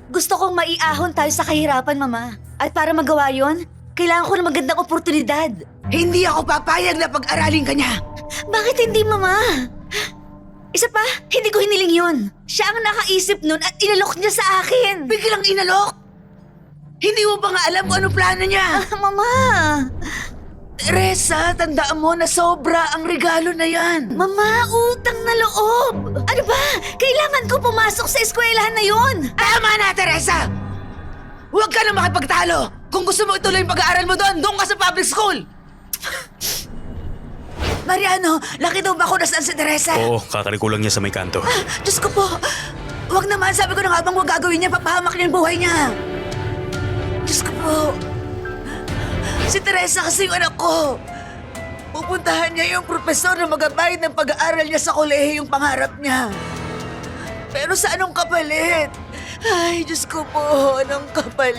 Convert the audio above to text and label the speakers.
Speaker 1: Gusto kong maiahon tayo sa kahirapan, Mama. At para magawa yon, kailangan ko ng magandang oportunidad.
Speaker 2: Hindi ako papayag na pag-aralin ka niya.
Speaker 1: Bakit hindi, Mama? Isa pa, hindi ko hiniling yun. Siya ang nakaisip nun at inalok niya sa akin.
Speaker 2: Biglang inalok. Hindi mo ba nga alam kung ano plano niya?
Speaker 1: Mama!
Speaker 2: Teresa, tandaan mo na sobra ang regalo na yan.
Speaker 1: Mama, utang na loob! Ano ba? Kailangan ko pumasok sa eskwelahan na yun!
Speaker 2: Tama na, Teresa! Huwag ka na makipagtalo! Kung gusto mo ituloy yung pag-aaral mo doon ka sa public school! Mariano, laki daw ba kung nasaan si Teresa?
Speaker 3: Oo, kakarikulang niya sa may kanto.
Speaker 2: Diyos ko po! Huwag naman, sabi ko na nga bang huwag gagawin niya, papahamak niya yung buhay niya! Diyos ko po! Si Teresa kasi yung anak ko! Pupuntahan niya yung profesor na magabayad ng pag-aaral niya sa kolehiyo yung pangarap niya. Pero sa anong kapalit? Ay, Diyos ko po, anong kapalit?